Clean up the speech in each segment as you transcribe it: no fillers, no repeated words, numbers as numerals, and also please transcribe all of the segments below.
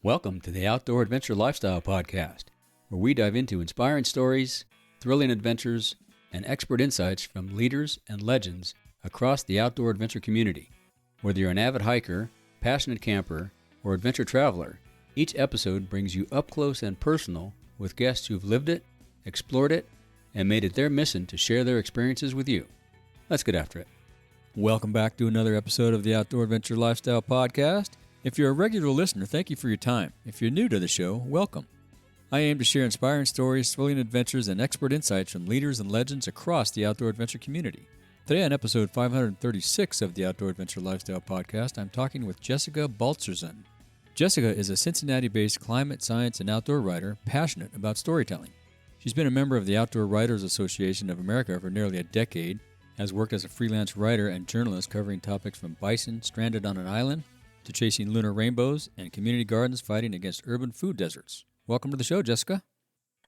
Welcome to the Outdoor Adventure Lifestyle Podcast, where we dive into inspiring stories, thrilling adventures, and expert insights from leaders and legends across the outdoor adventure community. Whether you're an avid hiker, passionate camper, or adventure traveler, each episode brings you up close and personal with guests who've lived it, explored it, and made it their mission to share their experiences with you. Let's get after it. Welcome back to another episode of the Outdoor Adventure Lifestyle Podcast. If you're a regular listener, thank you for your time. If you're new to the show, welcome. I aim to share inspiring stories, thrilling adventures, and expert insights from leaders and legends across the outdoor adventure community. Today on episode 536 of the Outdoor Adventure Lifestyle Podcast, I'm talking with Jessica Baltzersen. Jessica is a Cincinnati-based climate science and outdoor writer passionate about storytelling. She's been a member of the Outdoor Writers Association of America for nearly a decade, has worked as a freelance writer and journalist covering topics from bison stranded on an island to chasing lunar rainbows and community gardens fighting against urban food deserts. Welcome to the show, Jessica.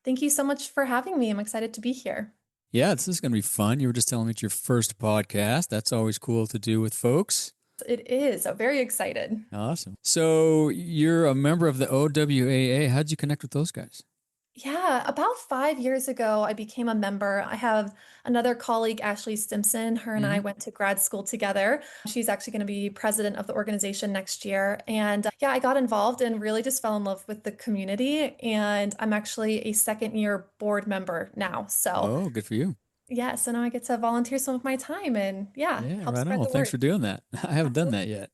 Thank you so much for having me. I'm excited to be here. Yeah, this is going to be fun. You were just telling me it's your first podcast. That's always cool to do with folks. It is. I'm very excited. Awesome. So you're a member of the OWAA. How'd you connect with those guys? Yeah, about 5 years ago, I became a member. I have another colleague, Ashley Stimson. Her and I went to grad school together. She's actually going to be president of the organization next year. And I got involved and really just fell in love with the community. And I'm actually a second-year board member now. Oh, good for you. Yeah, so now I get to volunteer some of my time and help spread the word. Thanks for doing that. I haven't done that yet.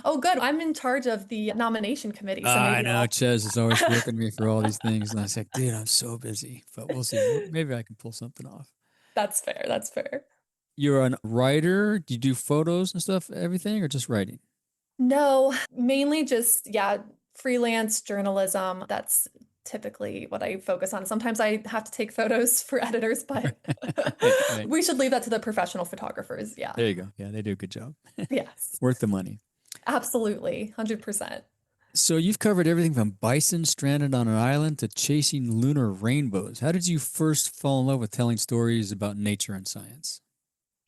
Oh, good. I'm in charge of the nomination committee. So I know. Ches is always working me for all these things. And I was like, dude, I'm so busy. But we'll see. Maybe I can pull something off. That's fair. That's fair. You're a writer. Do you do photos and stuff, everything, or just writing? No, mainly just, freelance journalism. That's typically what I focus on. Sometimes I have to take photos for editors, but Right. we should leave that to the professional photographers. Yeah. There you go. Yeah, they do a good job. Yes. Worth the money. Absolutely. 100%. So you've covered everything from bison stranded on an island to chasing lunar rainbows. How did you first fall in love with telling stories about nature and science?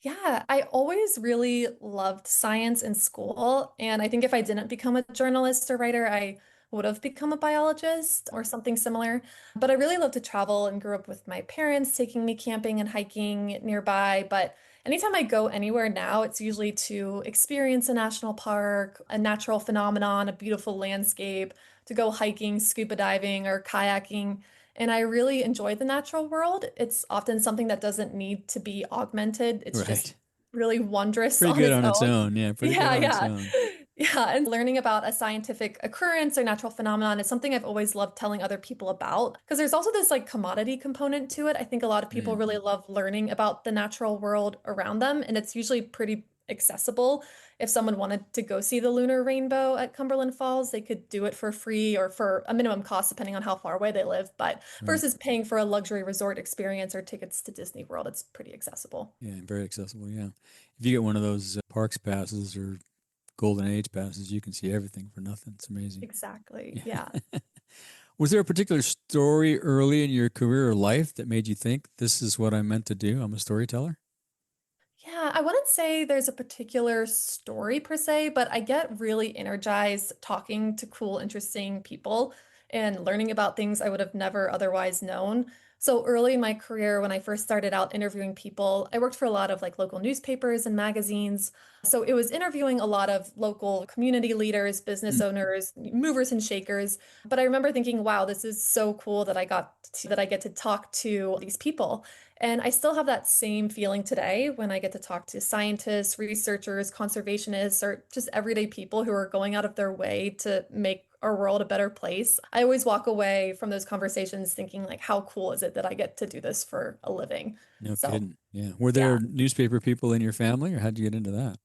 Yeah, I always really loved science in school. And I think if I didn't become a journalist or writer, I would have become a biologist or something similar. But I really love to travel and grew up with my parents taking me camping and hiking nearby. But anytime I go anywhere now, it's usually to experience a national park, a natural phenomenon, a beautiful landscape, to go hiking, scuba diving, or kayaking. And I really enjoy the natural world. It's often something that doesn't need to be augmented. It's just really wondrous Pretty good on its own. Yeah, pretty good on its own. Yeah, and learning about a scientific occurrence or natural phenomenon is something I've always loved telling other people about because there's also this commodity component to it. I think a lot of people really love learning about the natural world around them, and it's usually pretty accessible. If someone wanted to go see the lunar rainbow at Cumberland Falls, they could do it for free or for a minimum cost, depending on how far away they live. But versus paying for a luxury resort experience or tickets to Disney World, it's pretty accessible. Yeah, very accessible. Yeah. If you get one of those parks passes or Golden Age passes, you can see everything for nothing. It's amazing. Exactly. Yeah. Was there a particular story early in your career or life that made you think this is what I'm meant to do? I'm a storyteller? Yeah, I wouldn't say there's a particular story per se, but I get really energized talking to cool, interesting people and learning about things I would have never otherwise known. So early in my career, when I first started out interviewing people, I worked for a lot of local newspapers and magazines. So it was interviewing a lot of local community leaders, business owners, movers and shakers. But I remember thinking, wow, this is so cool that I get to talk to these people. And I still have that same feeling today when I get to talk to scientists, researchers, conservationists, or just everyday people who are going out of their way to make our world a better place. I always walk away from those conversations thinking how cool is it that I get to do this for a living? No kidding. Yeah. Were there newspaper people in your family, or how'd you get into that?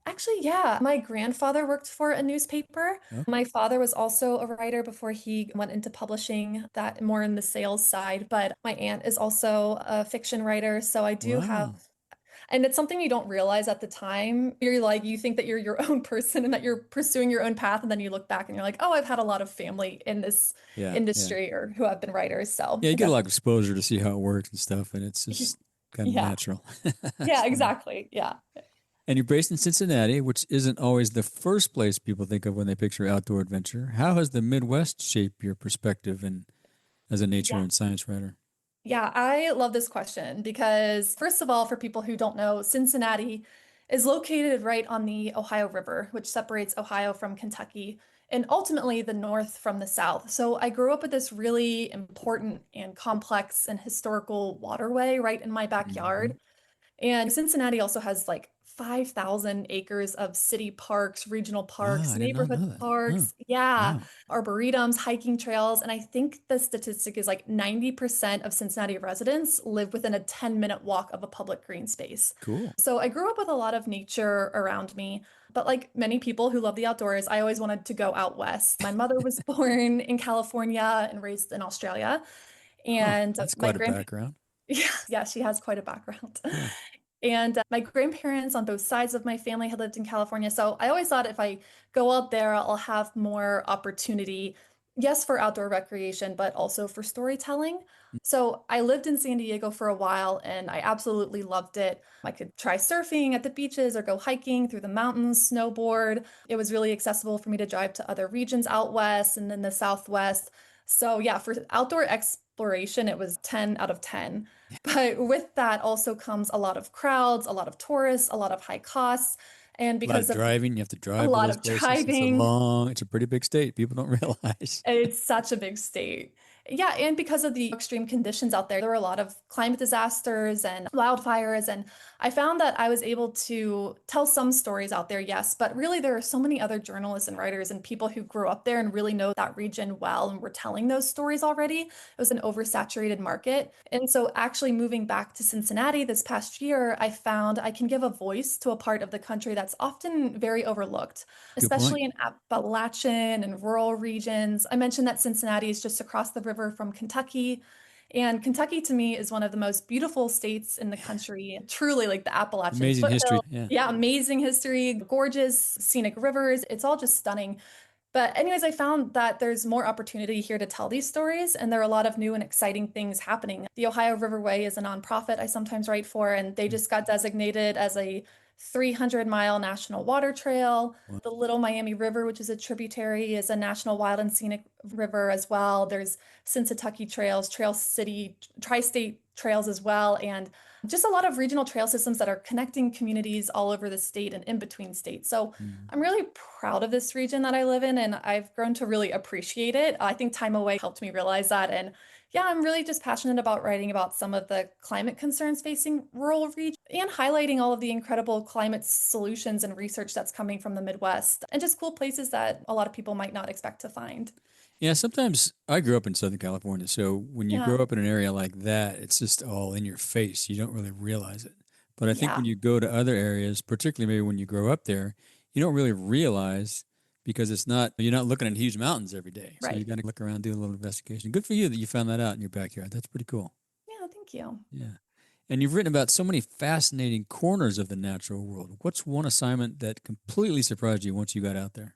Actually, yeah. My grandfather worked for a newspaper. Oh. My father was also a writer before he went into publishing, that more in the sales side. But my aunt is also a fiction writer. So I do have, and it's something you don't realize at the time. You think that you're your own person and that you're pursuing your own path. And then you look back and you're like, oh, I've had a lot of family in this industry or who have been writers. So yeah, you get a lot of exposure to see how it works and stuff. And it's just kind of natural. Yeah, exactly. Yeah. And you're based in Cincinnati, which isn't always the first place people think of when they picture outdoor adventure. How has the Midwest shaped your perspective and as a nature Yeah. and science writer? Yeah, I love this question because, first of all, for people who don't know, Cincinnati is located right on the Ohio River, which separates Ohio from Kentucky and ultimately the North from the South. So I grew up with this really important and complex and historical waterway right in my Hmm. backyard. And Cincinnati also has like 5,000 acres of city parks, regional Ah, parks, I did not neighborhood know that. Huh. parks. Yeah, Wow. arboretums, hiking trails. And I think the statistic is like 90% of Cincinnati residents live within a 10-minute walk of a public green space. Cool. So I grew up with a lot of nature around me. But like many people who love the outdoors, I always wanted to go out west. My mother was born in California and raised in Australia. Huh. And That's my quite a grandparents, background. yeah, yeah, she has quite a background. Yeah. And my grandparents on both sides of my family had lived in California. So I always thought if I go out there, I'll have more opportunity, yes, for outdoor recreation, but also for storytelling. So I lived in San Diego for a while and I absolutely loved it. I could try surfing at the beaches or go hiking through the mountains, snowboard. It was really accessible for me to drive to other regions out west and in the Southwest. So yeah, for outdoor exploration, it was 10 out of 10. But with that also comes a lot of crowds, a lot of tourists, a lot of high costs, and A lot of because of driving. You have to a drive to lot those of places. driving, It's a pretty big state. People don't realize. it's such a big state. Yeah, and because of the extreme conditions out there, there were a lot of climate disasters and wildfires. And I found that I was able to tell some stories out there, yes, but really there are so many other journalists and writers and people who grew up there and really know that region well and were telling those stories already. It was an oversaturated market. And so actually moving back to Cincinnati this past year, I found I can give a voice to a part of the country that's often very overlooked, Good point. especially in Appalachian and rural regions. I mentioned that Cincinnati is just across the river from Kentucky. And Kentucky to me is one of the most beautiful states in the country. Truly, like the Appalachian Amazing history. foothills. Yeah. Yeah, amazing history, gorgeous scenic rivers. It's all just stunning. But anyways, I found that there's more opportunity here to tell these stories, and there are a lot of new and exciting things happening. The Ohio Riverway is a nonprofit I sometimes write for, and they just got designated as a 300-mile national water trail. Wow. The Little Miami River, which is a tributary, is a national wild and scenic river as well. There's Cincinnati trails, Trail City, Tri-State trails as well, and just a lot of regional trail systems that are connecting communities all over the state and in between states. So Mm. I'm really proud of this region that I live in, and I've grown to really appreciate it. I think time away helped me realize that. And yeah, I'm really just passionate about writing about some of the climate concerns facing rural regions and highlighting all of the incredible climate solutions and research that's coming from the Midwest and just cool places that a lot of people might not expect to find. Yeah, sometimes I grew up in Southern California, so when you Yeah, grow up in an area like that, it's just all in your face. You don't really realize it. But I think yeah, when you go to other areas, particularly maybe when you grow up there, you don't really realize because you're not looking at huge mountains every day. So you right. got to look around, do a little investigation. Good for you that you found that out in your backyard. That's pretty cool. Yeah, thank you. Yeah. And you've written about so many fascinating corners of the natural world. What's one assignment that completely surprised you once you got out there?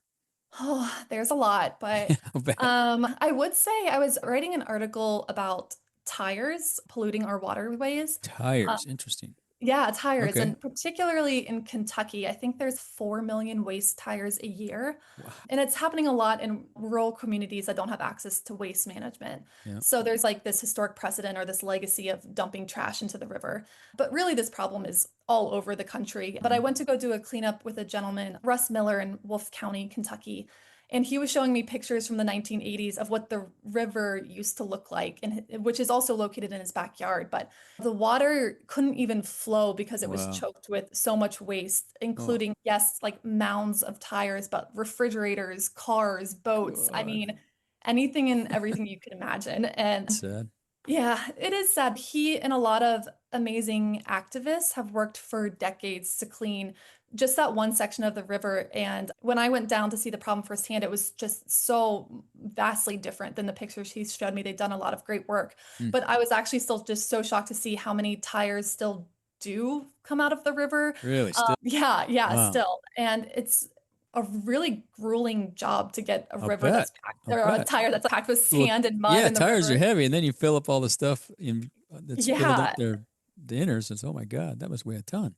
Oh, there's a lot, but I'll bet. I would say I was writing an article about tires polluting our waterways. Uh, Tires. Interesting. yeah, tires, Okay. and particularly in Kentucky, I think there's 4 million waste tires a year. Wow. And it's happening a lot in rural communities that don't have access to waste management. Yeah. So there's like this historic precedent or this legacy of dumping trash into the river. But really, this problem is all over the country. But I Mm. went to go do a cleanup with a gentleman, Russ Miller in Wolfe County, Kentucky. And he was showing me pictures from the 1980s of what the river used to look like, and which is also located in his backyard. But the water couldn't even flow because it was Wow. choked with so much waste, Oh, including, yes, like mounds of tires, but refrigerators, cars, boats. I God. mean, anything and everything you can imagine. And Sad. yeah, it is sad. He and a lot of amazing activists have worked for decades to clean just that one section of the river. And when I went down to see the problem firsthand, it was just so vastly different than the pictures he showed me. They've done a lot of great work. Mm. But I was actually still just so shocked to see how many tires still do come out of the river. Really? Still? Yeah, yeah, Wow. still. And it's a really grueling job to get a I'll river bet. that's packed, I'll or a bet. tire that's packed with Well, sand and mud yeah, in the tires are river. heavy, and then you fill up all the stuff in that's filled up Yeah, the inners. It's oh my God, that must weigh a ton.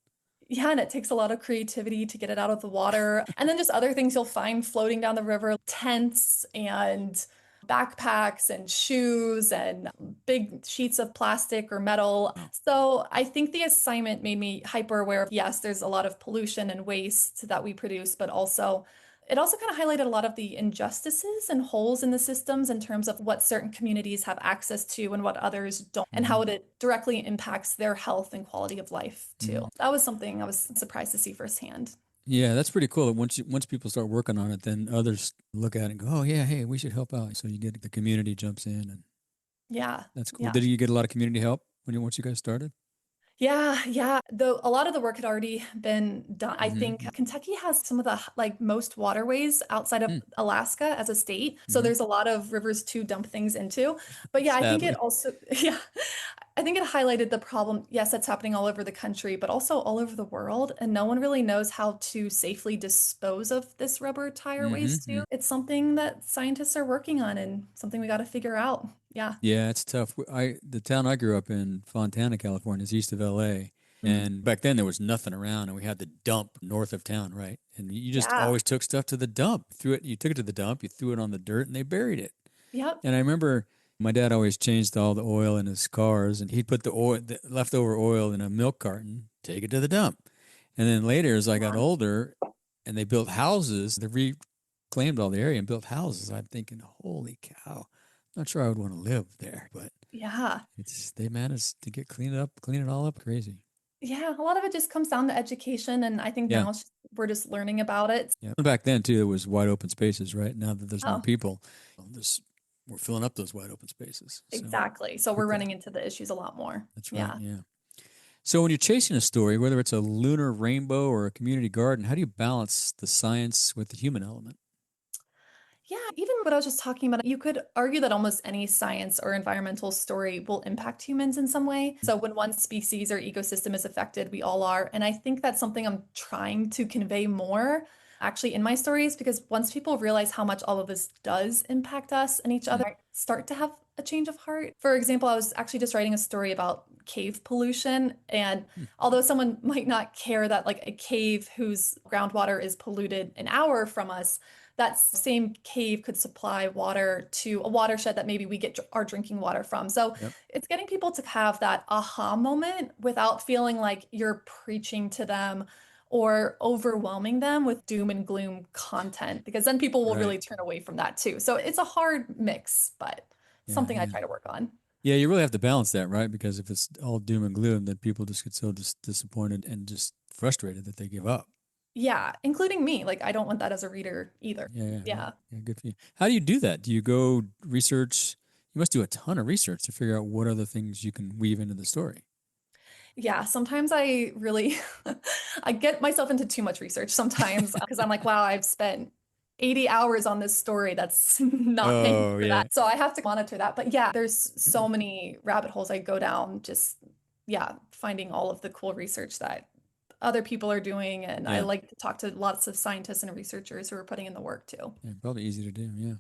Yeah, and it takes a lot of creativity to get it out of the water. And then just other things you'll find floating down the river, tents and backpacks and shoes and big sheets of plastic or metal. Wow. So I think the assignment made me hyper aware of, yes, there's a lot of pollution and waste that we produce, but also it also kind of highlighted a lot of the injustices and holes in the systems in terms of what certain communities have access to and what others don't, and Mm-hmm. how it directly impacts their health and quality of life too. Mm-hmm. That was something I was surprised to see firsthand. Yeah, that's pretty cool. Once people start working on it, then others look at it and go, "Oh yeah, hey, we should help out." So you get the community jumps in, and Yeah. that's cool. Yeah. Did you get a lot of community help once you guys started? Yeah, yeah. Though a lot of the work had already been done. I think Mm-hmm. Kentucky has some of the like most waterways outside of Alaska as a state. So Mm-hmm. there's a lot of rivers to dump things into. But yeah, I think it Sadly. also, yeah, I think it highlighted the problem. Yes, that's happening all over the country, but also all over the world. And no one really knows how to safely dispose of this rubber tire waste Mm-hmm. too. It's something that scientists are working on and something we got to figure out. Yeah. Yeah, it's tough. The town I grew up in, Fontana, California, is east of LA. Mhm. And back then there was nothing around and we had the dump north of town, right? And you just Yeah. always took stuff to the dump. You took it to the dump, you threw it on the dirt and they buried it. Yep. And I remember my dad always changed all the oil in his cars and he'd put the leftover oil in a milk carton, take it to the dump. And then later as I got older and they built houses, they reclaimed all the area and built houses. I'm thinking, holy cow. Not sure I would want to live there, but Yeah. they managed to clean it all up crazy. Yeah, a lot of it just comes down to education, and I think Yeah, now we're just learning about it. yeah. Back then too, it was wide open spaces. Right now that there's more Oh, people, this we're filling up those wide open spaces. So exactly. So we're quickly. running into the issues a lot more. That's right. Yeah. Yeah. So when you're chasing a story, whether it's a lunar rainbow or a community garden, how do you balance the science with the human element? Yeah, even what I was just talking about, you could argue that almost any science or environmental story will impact humans in some way. So when one species or ecosystem is affected, we all are. And I think that's something I'm trying to convey more actually in my stories, because once people realize how much all of this does impact us and each other, I start to have a change of heart. For example, I was actually just writing a story about cave pollution. And Mm. although someone might not care that like a cave whose groundwater is polluted an hour from us, that same cave could supply water to a watershed that maybe we get our drinking water from. So Yep. it's getting people to have that aha moment without feeling like you're preaching to them or overwhelming them with doom and gloom content, because then people will Right. really turn away from that too. So it's a hard mix, but Yeah. something I Yeah. try to work on. Yeah. You really have to balance that, right? Because if it's all doom and gloom, then people just get so disappointed and just frustrated that they give up. Yeah, including me. Like I don't want that as a reader either. Yeah, yeah, yeah, Yeah. yeah. Good for you. How do you do that? Do you go research? You must do a ton of research to figure out what other things you can weave into the story. Yeah, sometimes I really I get myself into too much research sometimes because I'm like, wow, I've spent 80 hours on this story that's not paying Oh for yeah, that. So I have to monitor that. But yeah, there's so many rabbit holes I go down just yeah, finding all of the cool research that other people are doing. And I yeah, like to talk to lots of scientists and researchers who are putting in the work too. yeah. Probably easy to do. Yeah.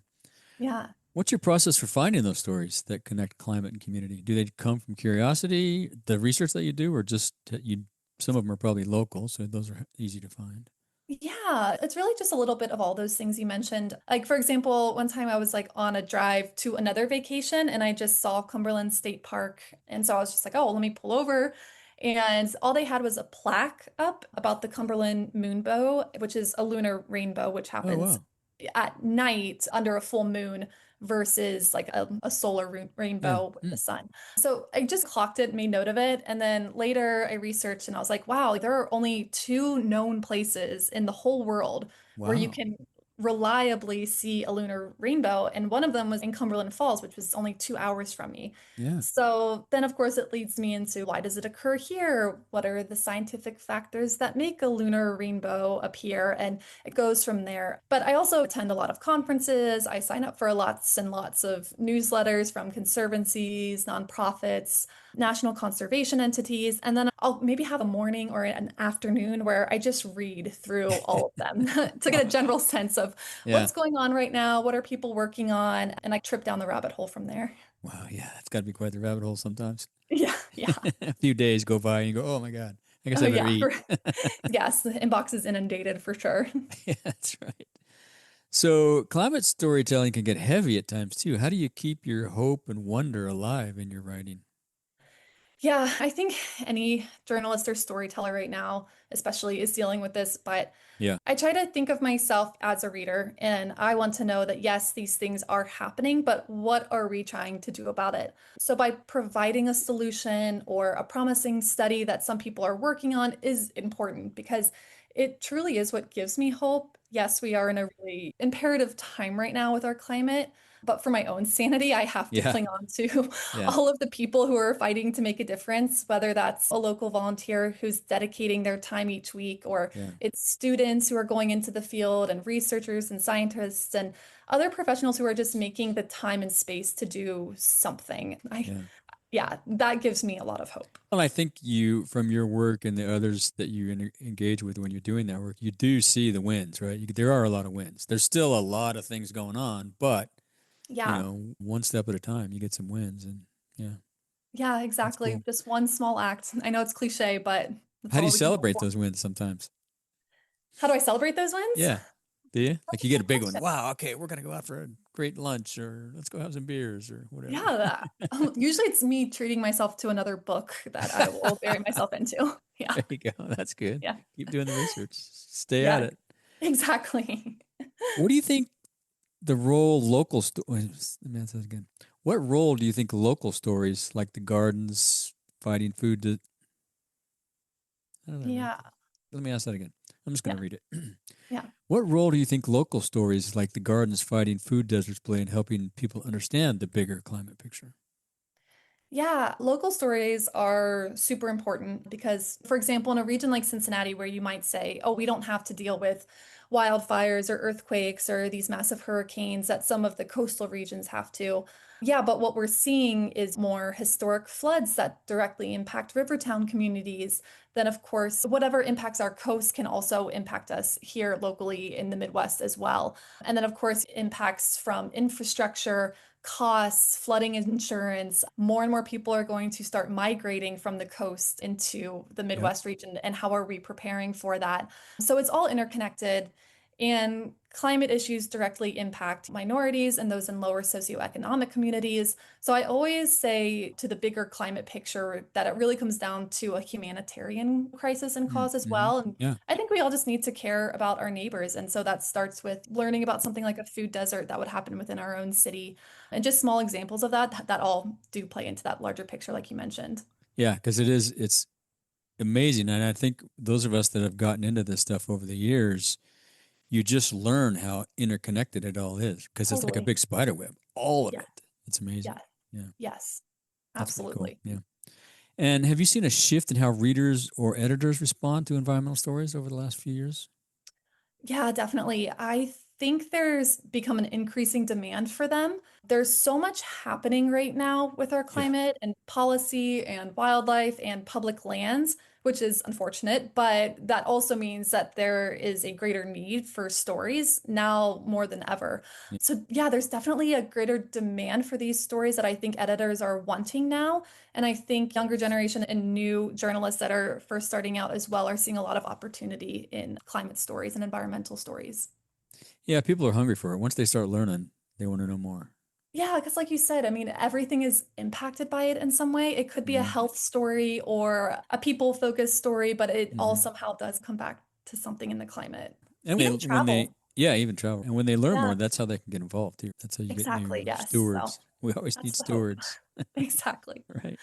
Yeah. What's your process for finding those stories that connect climate and community? Do they come from curiosity, the research that you do, or just that you? Some of them are probably local, so those are easy to find. Yeah, it's really just a little bit of all those things you mentioned. Like, for example, one time I was like on a drive to another vacation and I just saw Cumberland State Park. And so I was just like, oh, well, let me pull over. And all they had was a plaque up about the Cumberland moonbow, which is a lunar rainbow, which Oh happens wow. at night under a full moon versus like a solar Yeah. rainbow with the Mm. sun. So I just clocked it, made note of it, and then later I researched and I was like, wow, there are only two known places in the whole world where you Wow. can reliably see a lunar rainbow, and one of them was in Cumberland Falls, which was only 2 hours from me. Yeah. So then, of course, it leads me into why does it occur here? What are the scientific factors that make a lunar rainbow appear? And it goes from there. But I also attend a lot of conferences. I sign up for lots and lots of newsletters from conservancies, nonprofits, national conservation entities. And then I'll maybe have a morning or an afternoon where I just read through all of them to get a general sense of Yeah. what's going on right now, what are people working on, and I trip down the rabbit hole from there. Wow. Yeah. That's got to be quite the rabbit hole sometimes. Yeah, yeah. A few days go by and you go, oh my God. I guess Oh I better yeah, eat. yes, the inbox is inundated for sure. Yeah, that's right. So climate storytelling can get heavy at times too. How do you keep your hope and wonder alive in your writing? Yeah, I think any journalist or storyteller right now, especially, is dealing with this, but Yeah. I try to think of myself as a reader, and I want to know that yes, these things are happening, but what are we trying to do about it? So, by providing a solution or a promising study that some people are working on is important because it truly is what gives me hope. Yes, we are in a really imperative time right now with our climate, but for my own sanity, I have to Yeah. cling on to Yeah. all of the people who are fighting to make a difference, whether that's a local volunteer who's dedicating their time each week, or Yeah. it's students who are going into the field, and researchers and scientists and other professionals who are just making the time and space to do something. Yeah. Yeah, that gives me a lot of hope. Well, I think you, from your work and the others that you engage with when you're doing that work, you do see the wins, right? There are a lot of wins. There's still a lot of things going on, but Yeah, one step at a time, you get some wins, and yeah, yeah, that's exactly. cool. Just one small act. I know it's cliche, but that's How do you all we can hope celebrate for. those wins sometimes? How do I celebrate those wins? Yeah. Do you? That's Like a you get a good big one. question. Wow, okay, we're gonna go out for a great lunch or let's go have some beers or whatever. Yeah, usually it's me treating myself to another book that I will bury myself into. Yeah, There you go. That's good. yeah, Keep doing the research. Stay at yeah, it. exactly. What do you think the role local stories? Let me ask that again. What role do you think local stories like the gardens fighting food? How did I write Yeah, that? Let me ask that again. I'm just going yeah, to read it. yeah. What role do you think local stories like the gardens fighting food deserts play in helping people understand the bigger climate picture? Yeah, local stories are super important because, for example, in a region like Cincinnati, where you might say, oh, we don't have to deal with wildfires or earthquakes or these massive hurricanes that some of the coastal regions have to. Yeah, but what we're seeing is more historic floods that directly impact rivertown communities. Then, of course, whatever impacts our coast can also impact us here locally in the Midwest as well. And then, of course, impacts from infrastructure, costs, flooding insurance. More and more people are going to start migrating from the coast into the Yep. Midwest region. And how are we preparing for that? So it's all interconnected. And climate issues directly impact minorities and those in lower socioeconomic communities. So I always say to the bigger climate picture that it really comes down to a humanitarian crisis and cause as Mm-hmm. well. And Yeah. I think we all just need to care about our neighbors. And so that starts with learning about something like a food desert that would happen within our own city. And just small examples of that all do play into that larger picture, like you mentioned. Yeah. Because it's amazing. And I think those of us that have gotten into this stuff over the years, you just learn how interconnected it all is because it's like a Totally. big spider web, all of Yeah. it. It's amazing. Yeah. Yeah. Yes. That's pretty cool. Absolutely. Yeah. And have you seen a shift in how readers or editors respond to environmental stories over the last few years? Yeah, definitely. I think there's become an increasing demand for them. There's so much happening right now with our Yeah. climate and policy and wildlife and public lands, which is unfortunate, but that also means that there is a greater need for stories now more than ever. Yeah. So, yeah, there's definitely a greater demand for these stories that I think editors are wanting now. And I think younger generation and new journalists that are first starting out as well are seeing a lot of opportunity in climate stories and environmental stories. Yeah, people are hungry for it. Once they start learning, they want to know more. Yeah, because like you said, I mean, everything is impacted by it in some way. It could be a Hmm. health story or a people-focused story, but it all Hmm. somehow does come back to something in the climate. And Even when they, travel. yeah, even travel. And when they learn Yeah, more, that's how they can get involved here. That's how you get exactly. new Yes. So stewards. We always need that's the hope. stewards, Exactly. right?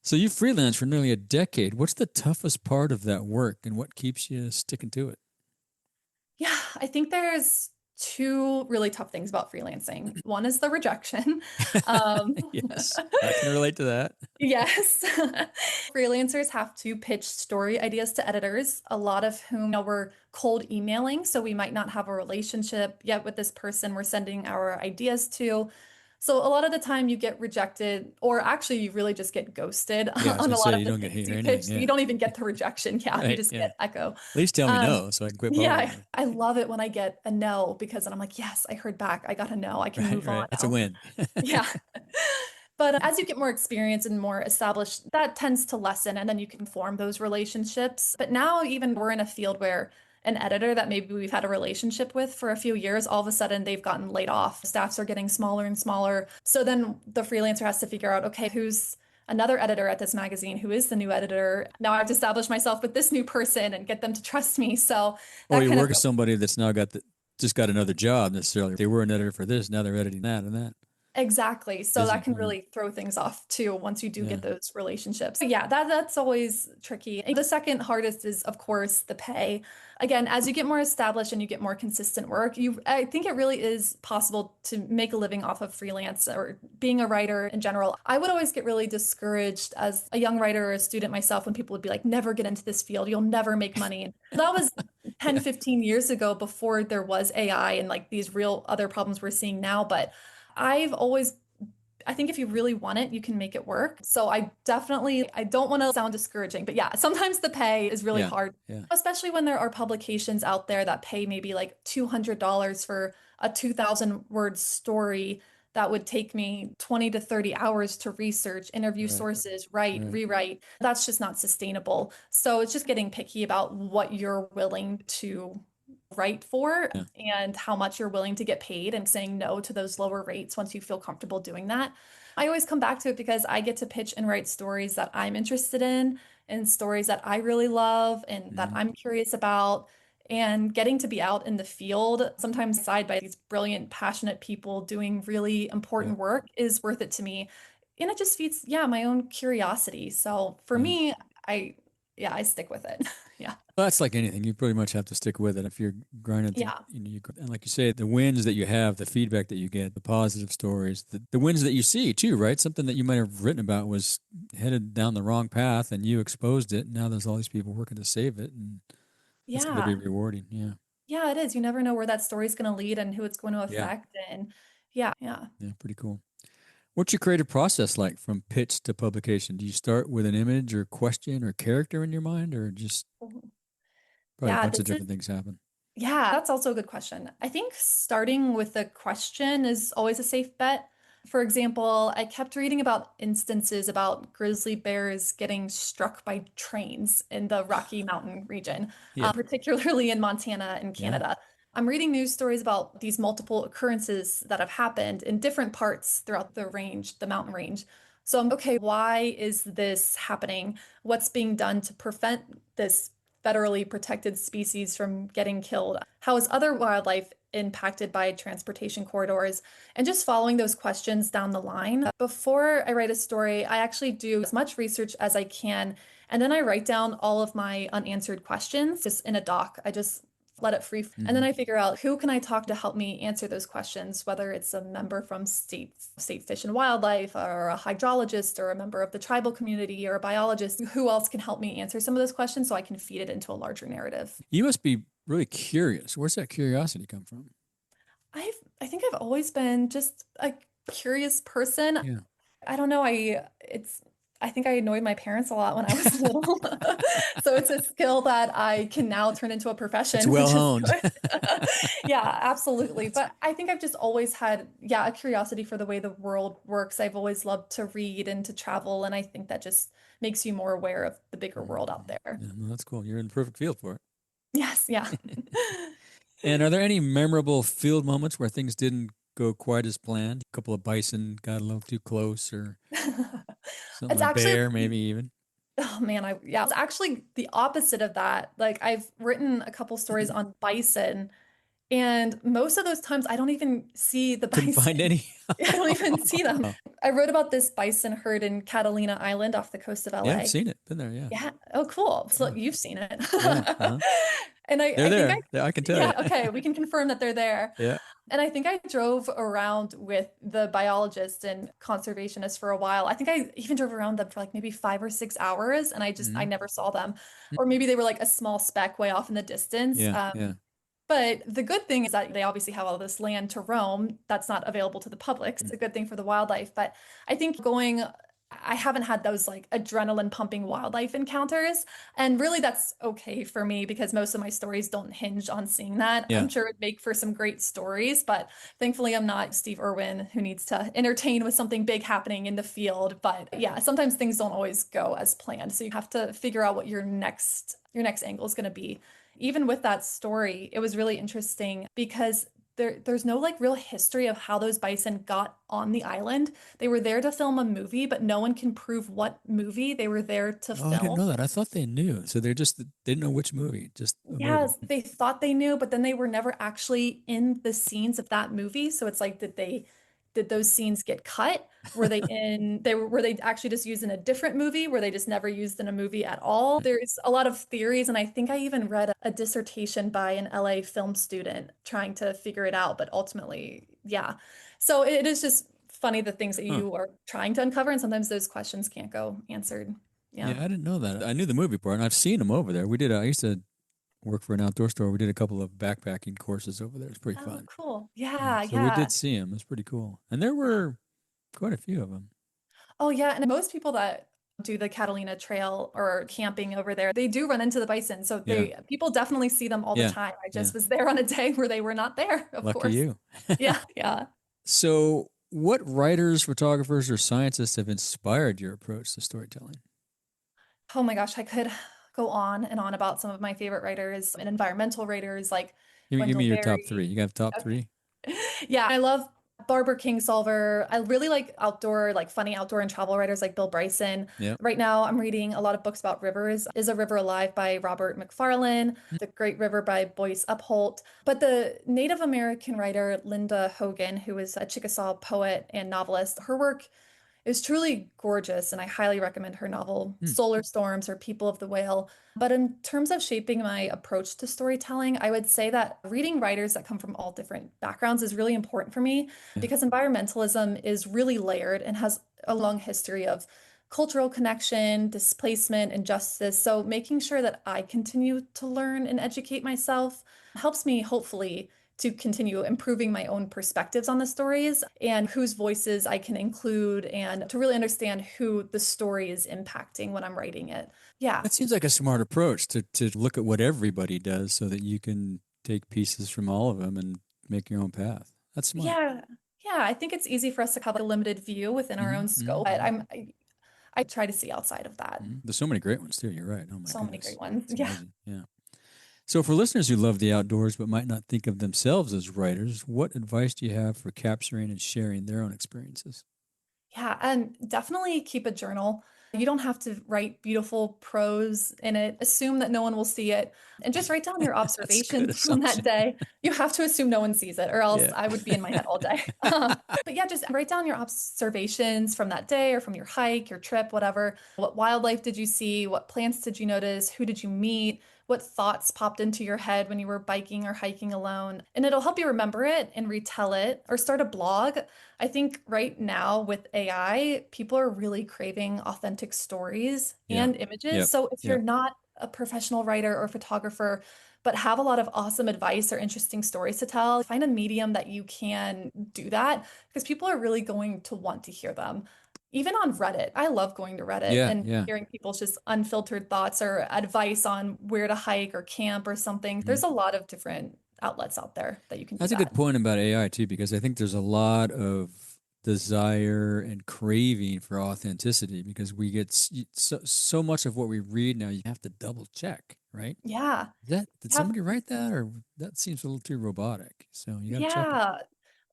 So you freelanced for nearly a decade. What's the toughest part of that work and what keeps you sticking to it? Yeah, I think there's two really tough things about freelancing. One is the rejection. Um, Yes, I can relate to that. yes. Freelancers have to pitch story ideas to editors, a lot of whom we're cold emailing. So we might not have a relationship yet with this person we're sending our ideas to. So a lot of the time you get rejected, or actually you really just get ghosted Yeah, I was on gonna a lot say of you the don't get things hate or you anything. pitch. You Yeah, don't even get the rejection. Yeah, you right. just Yeah, get at echo. least tell me Um, no so I can quit yeah, bothering I, you. I love it when I get a no because then I'm like, yes, I heard back. I got a no. I can Right, move right. on That's a now. win. Yeah. But as you get more experience and more established, that tends to lessen, and then you can form those relationships. But now, even we're in a field where an editor that maybe we've had a relationship with for a few years, all of a sudden they've gotten laid off. Staffs are getting smaller and smaller. So then the freelancer has to figure out, okay, who's another editor at this magazine? Who is the new editor? Now I have to establish myself with this new person and get them to trust me. So Or that you kind of work with somebody that's now just got another job necessarily. They were an editor for this, now they're editing that and that. Exactly. So that Busy. can Yeah. really throw things off too once you do Yeah. get those relationships. So yeah, that's always tricky. And the second hardest is, of course, the pay. Again, as you get more established and you get more consistent work, I think it really is possible to make a living off of freelance or being a writer in general. I would always get really discouraged as a young writer or a student myself when people would be like, never get into this field, you'll never make money. And that was 10, Yeah. 15 years ago before there was AI and like these real other problems we're seeing now. But I've always I think if you really want it, you can make it work. So I don't want to sound discouraging, but yeah, sometimes the pay is really Yeah. hard, Yeah. especially when there are publications out there that pay maybe like $200 for a 2,000 word story that would take me 20 to 30 hours to research, interview Right. sources, write, Right. rewrite. That's just not sustainable. So it's just getting picky about what you're willing to write for Yeah. and how much you're willing to get paid and saying no to those lower rates once you feel comfortable doing that. I always come back to it because I get to pitch and write stories that I'm interested in and stories that I really love and that Mhm. I'm curious about. And getting to be out in the field, sometimes side by these brilliant, passionate people doing really Yeah. important work is worth it to me. And it just feeds, yeah, my own curiosity. So for Yeah. me, I stick with it. Yeah. Well, that's like anything. You pretty much have to stick with it if you're grinding through. Yeah. And like you say, the wins that you have, the feedback that you get, the positive stories, the wins that you see too, right? Something that you might have written about was headed down the wrong path, and you exposed it. Now there's all these people working to save it, and that's got to be Yeah. rewarding. Yeah. Yeah, it is. You never know where that story's going to lead and who it's going to Yeah. affect. And yeah, yeah. Yeah. Pretty cool. What's your creative process like from pitch to publication? Do you start with an image or question or character in your mind, or just Mhm. probably a Yeah, bunch of this is different things happen? Yeah, that's also a good question. I think starting with a question is always a safe bet. For example, I kept reading about instances about grizzly bears getting struck by trains in the Rocky Mountain region, Yeah. particularly in Montana and Yeah. Canada. I'm reading news stories about these multiple occurrences that have happened in different parts throughout the range, the mountain range. So I'm okay, why is this happening? What's being done to prevent this federally protected species from getting killed? How is other wildlife impacted by transportation corridors? And just following those questions down the line. Before I write a story, I actually do as much research as I can. And then I write down all of my unanswered questions just in a doc. I just let it free. And then Hmm. I figure out who can I talk to help me answer those questions, whether it's a member from state Fish and Wildlife or a hydrologist or a member of the tribal community or a biologist. Who else can help me answer some of those questions so I can feed it into a larger narrative? You must be really curious. Where's that curiosity come from? I think I've always been just a curious person. Yeah. I don't know. I think I annoyed my parents a lot when I was little. So it's a skill that I can now turn into a It's profession, well which is honed. good. Yeah, absolutely. That's But I think I've just always had, yeah, a curiosity for the way the world works. I've always loved to read and to travel, and I think that just makes you more aware of the bigger world out there. Yeah, no, that's cool. You're in the perfect field for Yes, yeah. it. And are there any memorable field moments where things didn't go quite as planned? A couple of bison got a little too close, or something, It's a actually bear maybe even. Oh man, yeah, it's actually the opposite of that. Like I've written a couple stories on bison, and most of those times I don't even see the Couldn't find bison. any. I don't even see them. Oh, I wrote about this bison herd in Catalina Island off the coast of yeah, I've LA. seen it. Been there. Yeah. Yeah. Oh, cool. So Yeah. you've seen it. Yeah. Uh-huh. And They're I think there. Yeah, I can tell yeah, you. okay, we can confirm that they're there. Yeah. And I think I drove around with the biologist and conservationist for a while. I think I even drove around them for like maybe 5 or 6 hours, and I Hmm. never saw them. Or maybe they were like a small speck way off in the distance. Yeah. Yeah. But the good thing is that they obviously have all this land to roam that's not available to the public. It's a good thing for the wildlife. But I think going I haven't had those like adrenaline pumping wildlife encounters. And really, that's okay for me because most of my stories don't hinge on seeing that. Yeah. I'm sure it'd make for some great stories, but thankfully, I'm not Steve Irwin who needs to entertain with something big happening in the field. But yeah, sometimes things don't always go as planned. So you have to figure out what your next angle is going to be. Even with that story, it was really interesting because there's no like real history of how those bison got on the island. They were there to film a movie, but no one can prove what movie they were there to Oh, I didn't film. know that. I thought they knew. So they didn't know which movie, just a movie. Yes, they thought they knew, but then they were never actually in the scenes of that movie. So it's like, did those scenes get cut? Were they actually just used in a different movie? Were they just never used in a movie at all? There's a lot of theories, and I think I even read a dissertation by an LA film student trying to figure it out, but ultimately, yeah. So it is just funny the things that Huh. you are trying to uncover, and sometimes those questions can't go answered. Yeah, Yeah. I didn't know that. I knew the movie part, and I've seen them over there. I used to work for an outdoor store. We did a couple of backpacking courses over there. It's pretty Oh, fun. cool. Yeah, Yeah, so we yeah. did see them. It's pretty cool, and there were quite a few of them. Oh yeah, and most people that do the Catalina Trail or camping over there, they do run into the bison. So Yeah, they people definitely see them all the yeah, time. I yeah. just was there on a day where they were not there, of Lucky course. you. Yeah, yeah. So, what writers, photographers, or scientists have inspired your approach to storytelling? Oh my gosh, I could go on and on about some of my favorite writers and environmental writers like Give me Wendell your top three. Berry. You got top Okay. three? Yeah, I love Barbara Kingsolver. I really like outdoor, like funny outdoor and travel writers like Bill Bryson. Yeah. Right now, I'm reading a lot of books about rivers. Is a River Alive by Robert McFarlane, Hmm. The Great River by Boyce Upholt. But the Native American writer Linda Hogan, who is a Chickasaw poet and novelist, her work is truly gorgeous, and I highly recommend her novel, Hmm. Solar Storms or People of the Whale. But in terms of shaping my approach to storytelling, I would say that reading writers that come from all different backgrounds is really important for me Yeah. because environmentalism is really layered and has a long history of cultural connection, displacement, and justice. So making sure that I continue to learn and educate myself helps me hopefully to continue improving my own perspectives on the stories and whose voices I can include and to really understand who the story is impacting when I'm writing it. Yeah. That seems like a smart approach to look at what everybody does so that you can take pieces from all of them and make your own path. That's smart. Yeah. Yeah. I think it's easy for us to have a limited view within our Hmm. own Hmm. scope, but I try to see outside of that. There's so many great ones too. You're right. Oh my So many goodness. great ones. It's Yeah. amazing. Yeah. So for listeners who love the outdoors but might not think of themselves as writers, what advice do you have for capturing and sharing their own experiences? Yeah, and definitely keep a journal. You don't have to write beautiful prose in it. Assume that no one will see it and just write down your That's a good observations from that assumption. day. You have to assume no one sees it, or else Yeah. I would be in my head all day. But yeah, just write down your observations from that day or from your hike, your trip, whatever. What wildlife did you see? What plants did you notice? Who did you meet? What thoughts popped into your head when you were biking or hiking alone? And it'll help you remember it and retell it or start a blog. I think right now with AI, people are really craving authentic stories Yeah. and images. Yep. So if you're Yep. not a professional writer or photographer, but have a lot of awesome advice or interesting stories to tell, find a medium that you can do that because people are really going to want to hear them. Even on Reddit, I love going to Reddit Yeah. and Yeah. hearing people's just unfiltered thoughts or advice on where to hike or camp or something. Mhm. There's a lot of different outlets out there that you can do That's a good that. point about AI too, because I think there's a lot of desire and craving for authenticity because we get so much of what we read now, you have to double check, right? Yeah. Did Have somebody write that, or that seems a little too robotic? So you got to check it. Yeah,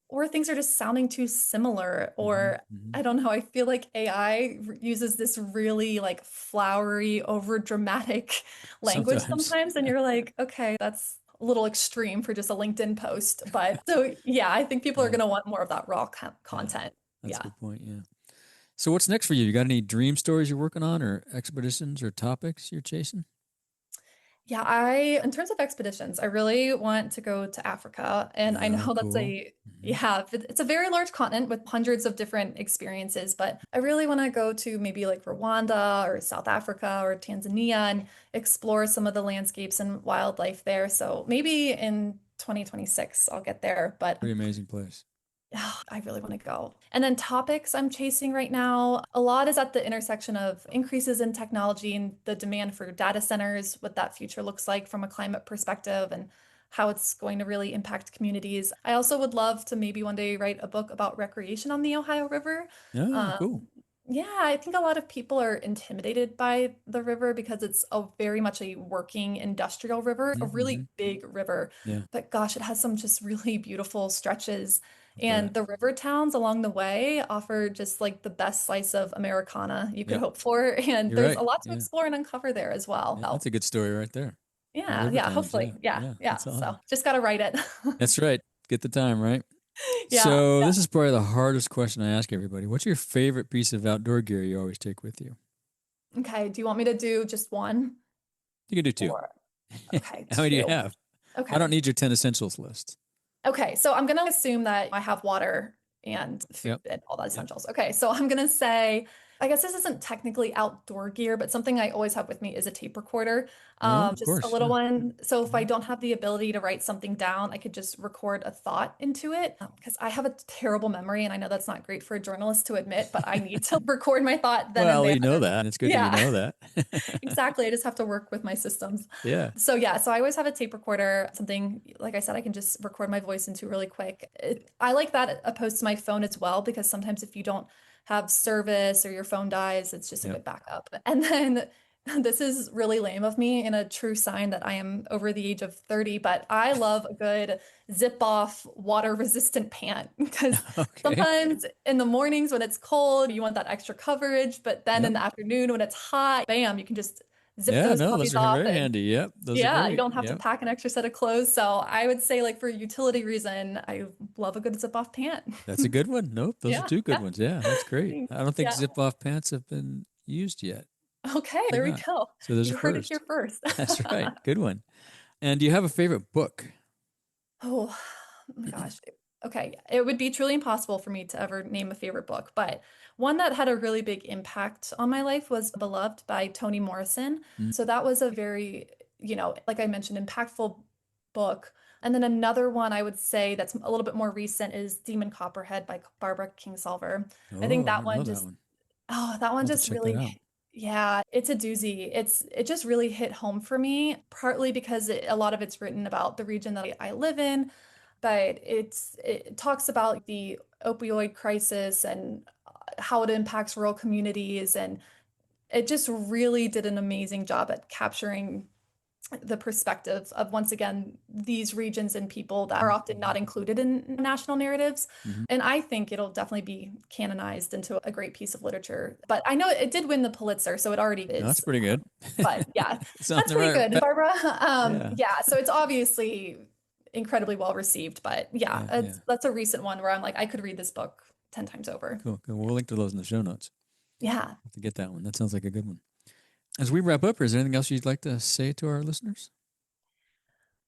or things are just sounding too similar, Hmm. or Hmm. I don't know, I feel like AI uses this really like flowery, over dramatic language Sometimes. sometimes, and you're like, okay, that's a little extreme for just a LinkedIn post. But so yeah, I think people are Yeah. going to want more of that raw Yeah. content. That's a Yeah. good point. Yeah. So what's next for you? You got any dream stories you're working on, or expeditions or topics you're chasing? Yeah, in terms of expeditions, I really want to go to Africa. And I Oh, know cool. Hmm. yeah, it's a very large continent with hundreds of different experiences, but I really want to go to maybe like Rwanda or South Africa or Tanzania and explore some of the landscapes and wildlife there. So maybe in 2026, I'll get there. But Pretty amazing place. Oh, I really want to go. And then topics I'm chasing right now, a lot is at the intersection of increases in technology and the demand for data centers, what that future looks like from a climate perspective, and how it's going to really impact communities. I also would love to maybe one day write a book about recreation on the Ohio River. Oh, Um, cool. yeah, I think a lot of people are intimidated by the river because it's a very much a working industrial river, a Mm-hmm. really big river. Yeah, But gosh, it has some just really beautiful stretches. I bet. And the river towns along the way offer just like the best slice of Americana you could Yep, hope for. And you're there's right. a lot to Yeah, explore and uncover there as well. yeah, Oh, that's a good story right there. The yeah, river yeah, towns. hopefully. Yeah, Yeah, yeah, yeah. that's So awesome. just gotta write it. That's right. Get the time right. Yeah, So yeah. this is probably the hardest question I ask everybody. What's your favorite piece of outdoor gear you always take with you? Okay. Do you want me to do just one You can do two. or okay, How many do you two? have? I don't Okay. need your 10 essentials list. Okay, so I'm gonna assume that I have water and food Yep. and all the Yep. essentials. Okay, so I'm gonna say, I guess this isn't technically outdoor gear, but something I always have with me is a tape recorder. Oh, of Just a course. little Yeah. one. So if I Mhm. don't have the ability to write something down, I could just record a thought into it. Because I have a terrible memory, and I know that's not great for a journalist to admit, but I need to record my thought then and Well, there. you know that, and it's good that you Yeah. know that. Exactly. I just have to work with my systems. Yeah. So yeah, so I always have a tape recorder, something like I said, I can just record my voice into really quick. I like that opposed to my phone as well, because sometimes if you don't have service or your phone dies, it's just a Yep. good backup. And then this is really lame of me and a true sign that I am over the age of 30, but I love a good zip off water resistant pant because Okay. sometimes in the mornings when it's cold, you want that extra coverage, but then in Yep. the afternoon when it's hot, bam, you can just zip Yeah, those no, those puppies are off very and handy. Yep. Those are yeah, you great. don't have to Yep. pack an extra set of clothes. So I would say like for utility reason, I love a good zip off pant. That's a good one. Nope. Those are Yeah, two good yeah. ones. Yeah, that's great. Thanks. I don't think Yeah. zip off pants have been used yet. Okay, They're there we not. go. So there's a You heard it here first. first. That's right. Good one. And do you have a favorite book? Oh my gosh. Okay, it would be truly impossible for me to ever name a favorite book, but one that had a really big impact on my life was Beloved by Toni Morrison. Mm. So that was a very, like I mentioned, impactful book. And then another one I would say that's a little bit more recent is Demon Copperhead by Barbara Kingsolver. I think Oh, I that don't know one that just, one. oh, that one I'll have to just check that really, out. yeah, it's a doozy. It just really hit home for me, partly because a lot of it's written about the region that I live in, but it talks about the opioid crisis and how it impacts rural communities, and it just really did an amazing job at capturing the perspective of once again these regions and people that are often not included in national narratives. Mm-hmm. And I think it'll definitely be canonized into a great piece of literature. But I know it did win the Pulitzer, so it already No, that's is. pretty good. But yeah, It's on that's the pretty right good, path. Barbara. Yeah. Yeah, so it's obviously incredibly well received. But yeah, Yeah. Yeah. that's a recent one where I'm like, I could read this book 10 times over. Cool. Cool. We'll link to those in the show notes. Yeah. Have to get that one. That sounds like a good one. As we wrap up, is there anything else you'd like to say to our listeners?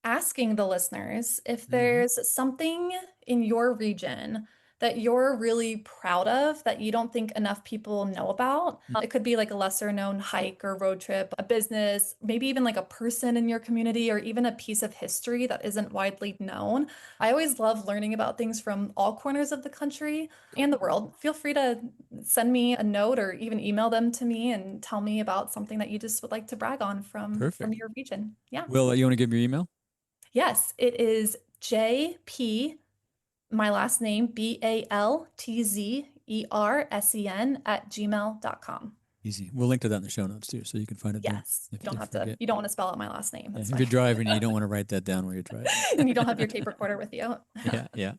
Asking the listeners if Mm-hmm. there's something in your region that you're really proud of that you don't think enough people know about. It could be like a lesser known hike or road trip, a business, maybe even like a person in your community, or even a piece of history that isn't widely known. I always love learning about things from all corners of the country and the world. Feel free to send me a note or even email them to me and tell me about something that you just would like to brag on from Perfect. your region. Yeah. Will, you want to give me your email? Yes, it is JP, my last name, BALTZERSEN at gmail.com. Easy. We'll link to that in the show notes too, so you can find it there Yes, if you don't you have to, forget. you don't want to spell out my last name. Yeah, That's if fine. you're driving, you don't want to write that down while you're driving. And you don't have your tape recorder with you. Yeah, yeah.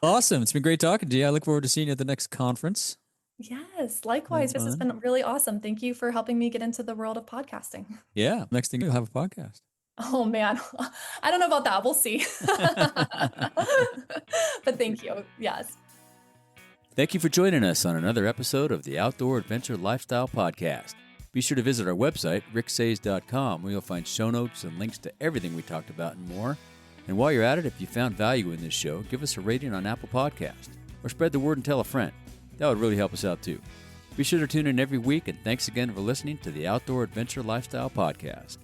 Awesome. It's been great talking to you. I look forward to seeing you at the next conference. Yes, Have likewise. This has fun. been really awesome. Thank you for helping me get into the world of podcasting. Yeah. Next thing you'll have a podcast. Oh man, I don't know about that. We'll see. But thank you. Yes. Thank you for joining us on another episode of the Outdoor Adventure Lifestyle Podcast. Be sure to visit our website, ricksays.com, where you'll find show notes and links to everything we talked about and more. And while you're at it, if you found value in this show, give us a rating on Apple Podcast or spread the word and tell a friend. That would really help us out too. Be sure to tune in every week, and thanks again for listening to the Outdoor Adventure Lifestyle Podcast.